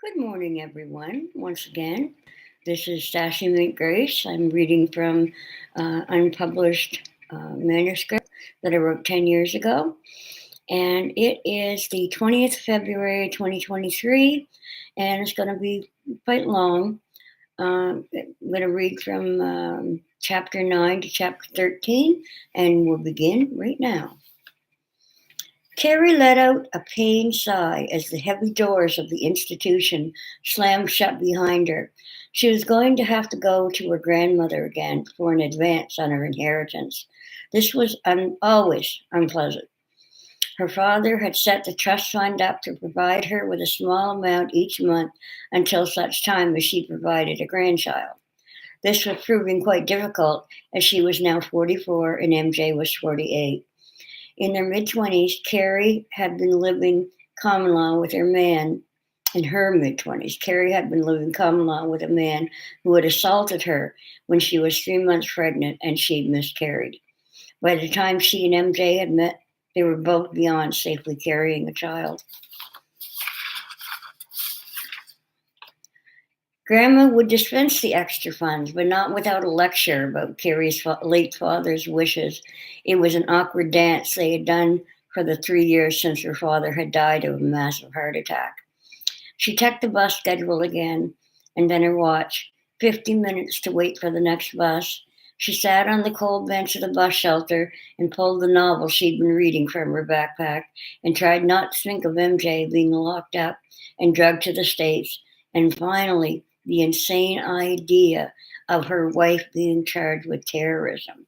Good morning, everyone. Once again, this is Sassy Mint Grace. I'm reading from unpublished manuscript that I wrote 10 years ago. And it is the 20th of February 2023, and it's going to be quite long. I'm going to read from chapter 9 to chapter 13, and we'll begin right now. Carrie let out a pained sigh as the heavy doors of the institution slammed shut behind her. She was going to have to go to her grandmother again for an advance on her inheritance. This was always unpleasant. Her father had set the trust fund up to provide her with a small amount each month until such time as she provided a grandchild. This was proving quite difficult as she was now 44 and MJ was 48. In their mid-20s, Carrie had been living common law with her man. In her mid-20s, Carrie had been living common law with a man who had assaulted her when she was 3 months pregnant and she'd miscarried. By the time she and MJ had met, they were both beyond safely carrying a child. Grandma would dispense the extra funds, but not without a lecture about Carrie's late father's wishes. It was an awkward dance they had done for the 3 years since her father had died of a massive heart attack. She checked the bus schedule again, and then her watch. 50 minutes to wait for the next bus. She sat on the cold bench of the bus shelter and pulled the novel she'd been reading from her backpack and tried not to think of MJ being locked up and drugged to the States, and finally, the insane idea of her wife being charged with terrorism.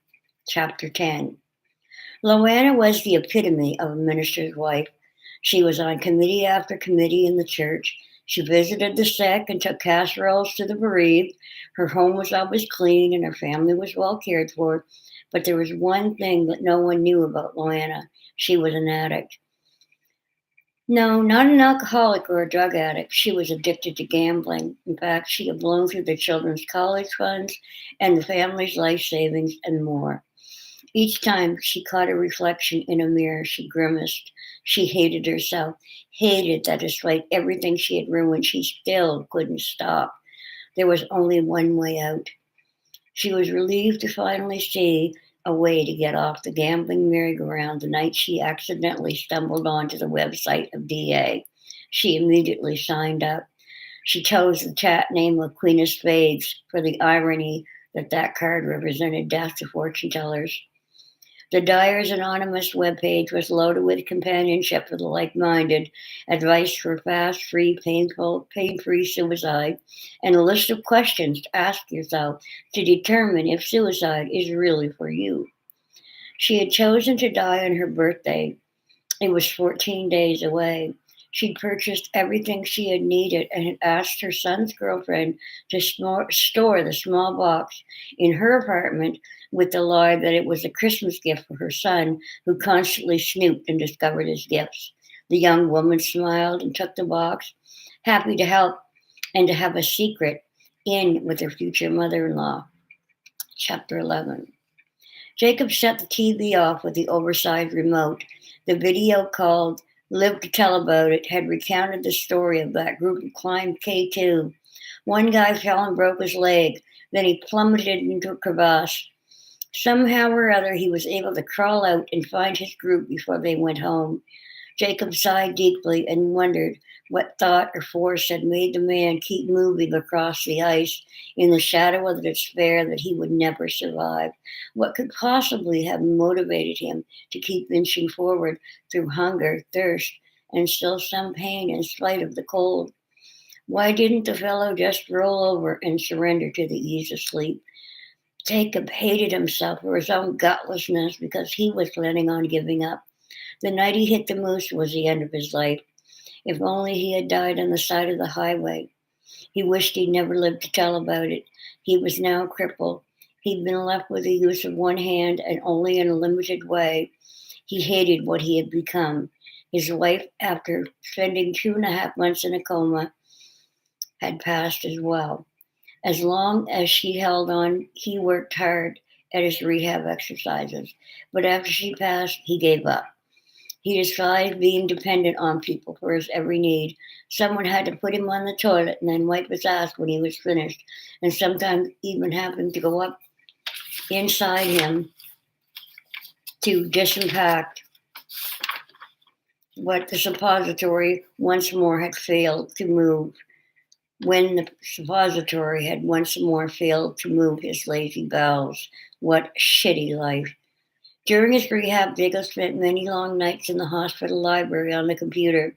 Chapter 10. Loanna was the epitome of a minister's wife. She was on committee after committee in the church. She visited the sick and took casseroles to the bereaved. Her home was always clean and her family was well cared for. But there was one thing that no one knew about Loanna. She was an addict. No, not an alcoholic or a drug addict. She was addicted to gambling. In fact, she had blown through the children's college funds and the family's life savings and more. Each time she caught a reflection in a mirror, she grimaced. She hated herself, hated that despite everything she had ruined, she still couldn't stop. There was only one way out. She was relieved to finally see a way to get off the gambling merry-go-round the night she accidentally stumbled onto the website of DA. She immediately signed up. She chose the chat name of Queen of Spades for the irony that card represented death to fortune tellers. The Dyer's Anonymous webpage was loaded with companionship for the like-minded, advice for fast, free, pain-free suicide, and a list of questions to ask yourself to determine if suicide is really for you. She had chosen to die on her birthday. It was 14 days away. She'd purchased everything she had needed and had asked her son's girlfriend to store the small box in her apartment with the lie that it was a Christmas gift for her son, who constantly snooped and discovered his gifts. The young woman smiled and took the box, happy to help and to have a secret in with her future mother-in-law. Chapter 11. Jacob shut the TV off with the oversized remote. The video called Live to Tell About It had recounted the story of that group who climbed K2. One guy fell and broke his leg. Then he plummeted into a crevasse. Somehow or other, he was able to crawl out and find his group before they went home. Jacob sighed deeply and wondered what thought or force had made the man keep moving across the ice in the shadow of the despair that he would never survive. What could possibly have motivated him to keep inching forward through hunger, thirst, and still some pain in spite of the cold? Why didn't the fellow just roll over and surrender to the ease of sleep? Jacob hated himself for his own gutlessness because he was planning on giving up. The night he hit the moose was the end of his life. If only he had died on the side of the highway. He wished he'd never lived to tell about it. He was now crippled. He'd been left with the use of one hand and only in a limited way. He hated what he had become. His wife, after spending 2.5 months in a coma, had passed as well. As long as she held on, he worked hard at his rehab exercises. But after she passed, he gave up. He despised being dependent on people for his every need. Someone had to put him on the toilet and then wipe his ass when he was finished, and sometimes even have him to go up inside him to disinfect what the suppository once more had failed to move. When the suppository had once more failed to move his lazy bowels. What shitty life. During his rehab, Diggle spent many long nights in the hospital library on the computer,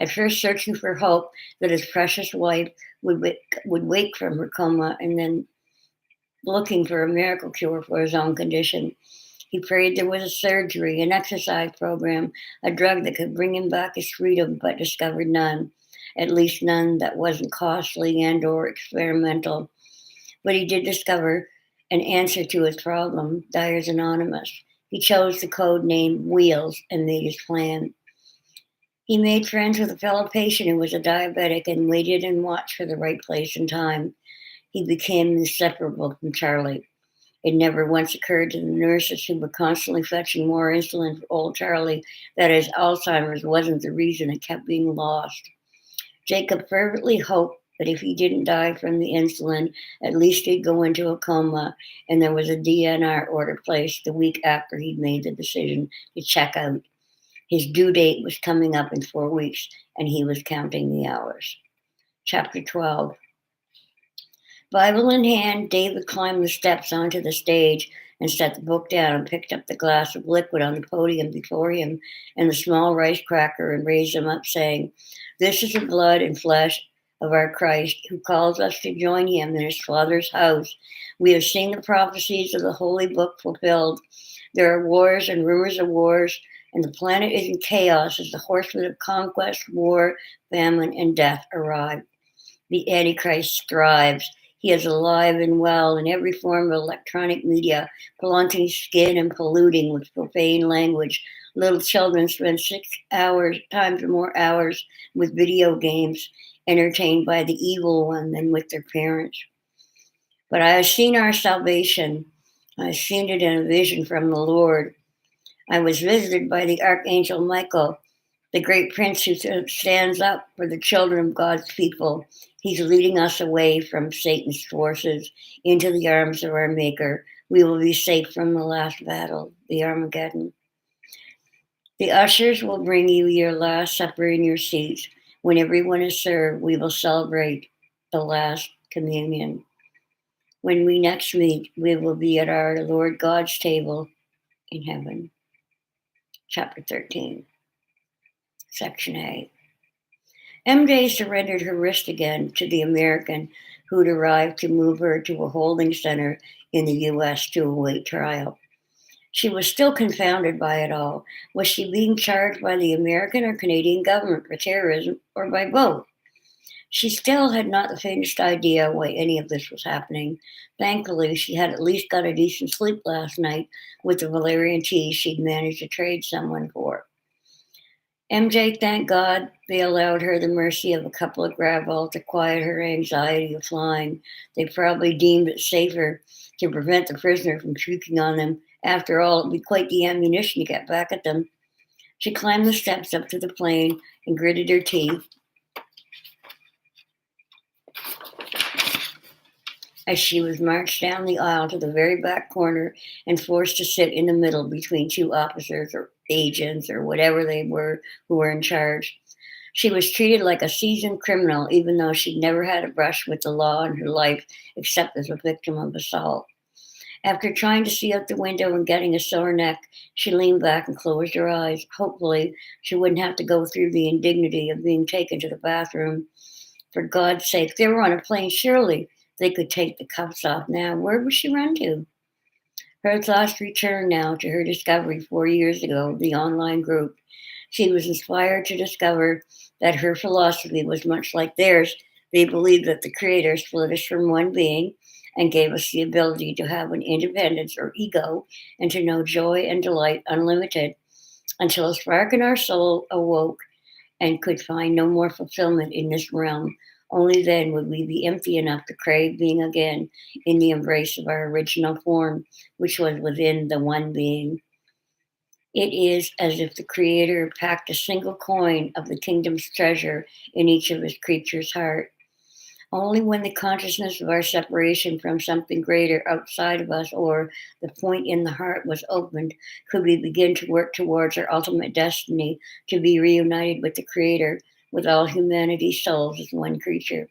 at first searching for hope that his precious wife would wake from her coma, and then looking for a miracle cure for his own condition. He prayed there was a surgery, an exercise program, a drug that could bring him back his freedom, but discovered none, at least none that wasn't costly and or experimental. But he did discover an answer to his problem, Dyer's Anonymous. He chose the code name Wheels and made his plan. He made friends with a fellow patient who was a diabetic and waited and watched for the right place and time. He became inseparable from Charlie. It never once occurred to the nurses who were constantly fetching more insulin for old Charlie that his Alzheimer's wasn't the reason it kept being lost. Jacob fervently hoped that if he didn't die from the insulin, at least he'd go into a coma, and there was a DNR order placed the week after he'd made the decision to check out. His due date was coming up in 4 weeks, and he was counting the hours. Chapter 12. Bible in hand, David climbed the steps onto the stage and set the book down and picked up the glass of liquid on the podium before him and the small rice cracker and raised them up, saying, "This is the blood and flesh of our Christ, who calls us to join him in his Father's house. We have seen the prophecies of the Holy Book fulfilled. There are wars and rumors of wars, and the planet is in chaos as the horsemen of conquest, war, famine, and death arrive. The Antichrist thrives. He is alive and well in every form of electronic media, flaunting skin and polluting with profane language. Little children spend 6 times or more hours with video games, entertained by the evil one than with their parents. But I have seen our salvation. I have seen it in a vision from the Lord. I was visited by the Archangel Michael, the great prince who stands up for the children of God's people. He's leading us away from Satan's forces into the arms of our Maker. We will be safe from the last battle, the Armageddon. The ushers will bring you your last supper in your seats. When everyone is served, we will celebrate the last communion. When we next meet, we will be at our Lord God's table in heaven." Chapter 13, Section A. MJ surrendered her wrist again to the American who'd arrived to move her to a holding center in the U.S. to await trial. She was still confounded by it all. Was she being charged by the American or Canadian government for terrorism, or by both? She still had not the faintest idea why any of this was happening. Thankfully, she had at least got a decent sleep last night with the valerian tea she'd managed to trade someone for. MJ thanked God they allowed her the mercy of a couple of gravel to quiet her anxiety of flying. They probably deemed it safer to prevent the prisoner from shrieking on them. After all, it would be quite the ammunition to get back at them. She climbed the steps up to the plane and gritted her teeth as she was marched down the aisle to the very back corner and forced to sit in the middle between two officers or agents or whatever they were who were in charge. She was treated like a seasoned criminal, even though she'd never had a brush with the law in her life except as a victim of assault. After trying to see out the window and getting a sore neck, she leaned back and closed her eyes. Hopefully, she wouldn't have to go through the indignity of being taken to the bathroom. For God's sake, they were on a plane, surely they could take the cuffs off now. Where would she run to? Her thoughts returned now to her discovery 4 years ago, the online group. She was inspired to discover that her philosophy was much like theirs. They believed that the Creator split us from one being and gave us the ability to have an independence or ego and to know joy and delight unlimited until a spark in our soul awoke and could find no more fulfillment in this realm. Only then would we be empty enough to crave being again in the embrace of our original form, which was within the one being. It is as if the Creator packed a single coin of the kingdom's treasure in each of his creatures' heart. Only when the consciousness of our separation from something greater outside of us or the point in the heart was opened could we begin to work towards our ultimate destiny to be reunited with the Creator, with all humanity's souls as one creature.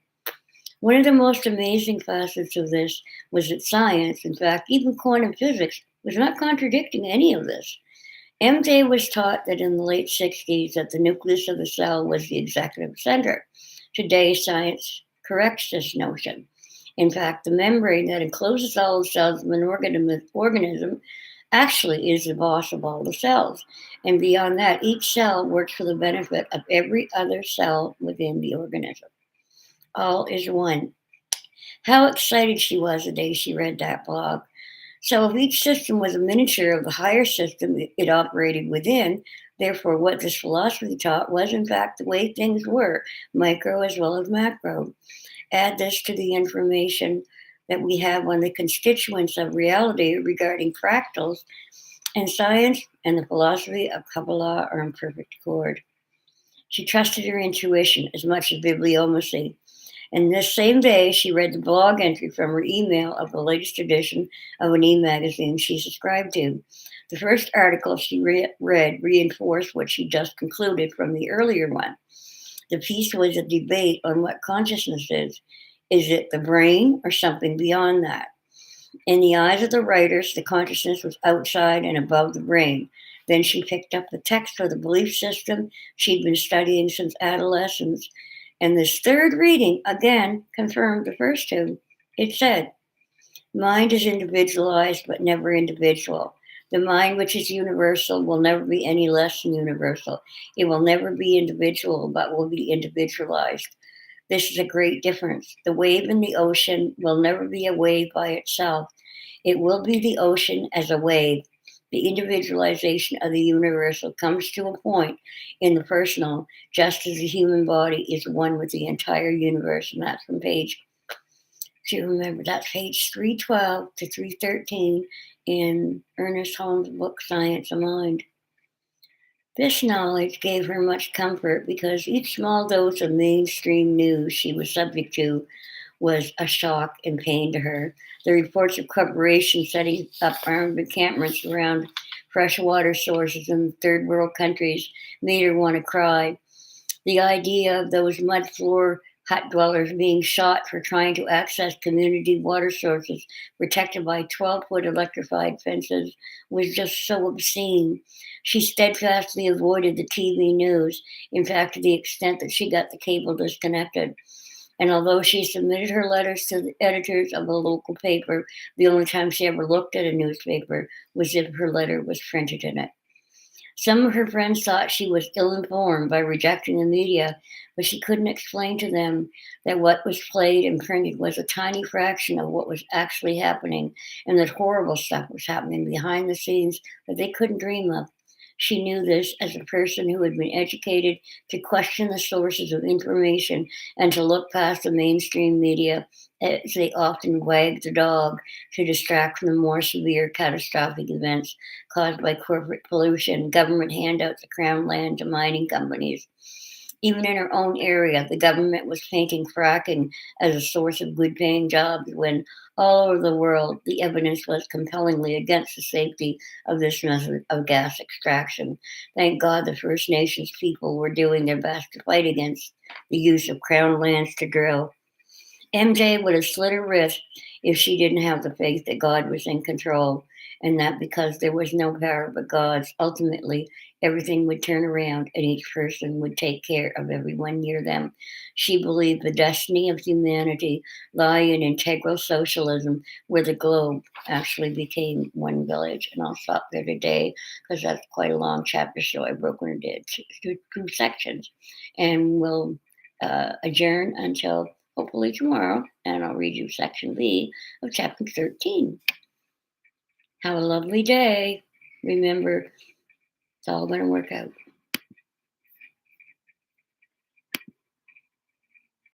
One of the most amazing facets of this was that science, in fact, even quantum physics, was not contradicting any of this. MJ was taught that in the late 60s that the nucleus of the cell was the executive center. Today, science corrects this notion. In fact, the membrane that encloses all the cells of an organism actually is the boss of all the cells. And beyond that, each cell works for the benefit of every other cell within the organism. All is one. How excited she was the day she read that blog. So, if each system was a miniature of the higher system it operated within, therefore, what this philosophy taught was, in fact, the way things were, micro as well as macro. Add this to the information that we have on the constituents of reality regarding fractals, and science and the philosophy of Kabbalah are in perfect accord. She trusted her intuition as much as bibliomancy. And this same day, she read the blog entry from her email of the latest edition of an e-magazine she subscribed to. The first article she read reinforced what she just concluded from the earlier one. The piece was a debate on what consciousness is. Is it the brain or something beyond that? In the eyes of the writers, the consciousness was outside and above the brain. Then she picked up the text for the belief system she'd been studying since adolescence. And this third reading again confirmed the first two. It said, mind is individualized but never individual. The mind, which is universal, will never be any less than universal. It will never be individual but will be individualized. This is a great difference. The wave in the ocean will never be a wave by itself. It will be the ocean as a wave. The individualization of the universal comes to a point in the personal, just as the human body is one with the entire universe. And that's from page, if you remember, that's page 312 to 313 in Ernest Holmes' book, Science of Mind. This knowledge gave her much comfort because each small dose of mainstream news she was subject to was a shock and pain to her. The reports of corporations setting up armed encampments around freshwater sources in third world countries made her want to cry. The idea of those mud floor hut dwellers being shot for trying to access community water sources protected by 12-foot electrified fences was just so obscene. She steadfastly avoided the TV news, in fact, to the extent that she got the cable disconnected. And although she submitted her letters to the editors of a local paper, the only time she ever looked at a newspaper was if her letter was printed in it. Some of her friends thought she was ill informed by rejecting the media, but she couldn't explain to them that what was played and printed was a tiny fraction of what was actually happening, and that horrible stuff was happening behind the scenes that they couldn't dream of. She knew this as a person who had been educated to question the sources of information and to look past the mainstream media as they often wagged the dog to distract from the more severe catastrophic events caused by corporate pollution, government handouts of crown land to mining companies. Even in her own area, the government was painting fracking as a source of good paying jobs when all over the world the evidence was compellingly against the safety of this method of gas extraction. Thank God the First Nations people were doing their best to fight against the use of crown lands to drill. MJ would have slit her wrist if she didn't have the faith that God was in control, and that because there was no power but God's, ultimately everything would turn around and each person would take care of everyone near them. She believed the destiny of humanity lay in integral socialism, where the globe actually became one village. And I'll stop there today because that's quite a long chapter, so I broke it into two sections. And we'll adjourn until hopefully tomorrow, and I'll read you section B of chapter 13. Have a lovely day. Remember, it's all going to work out.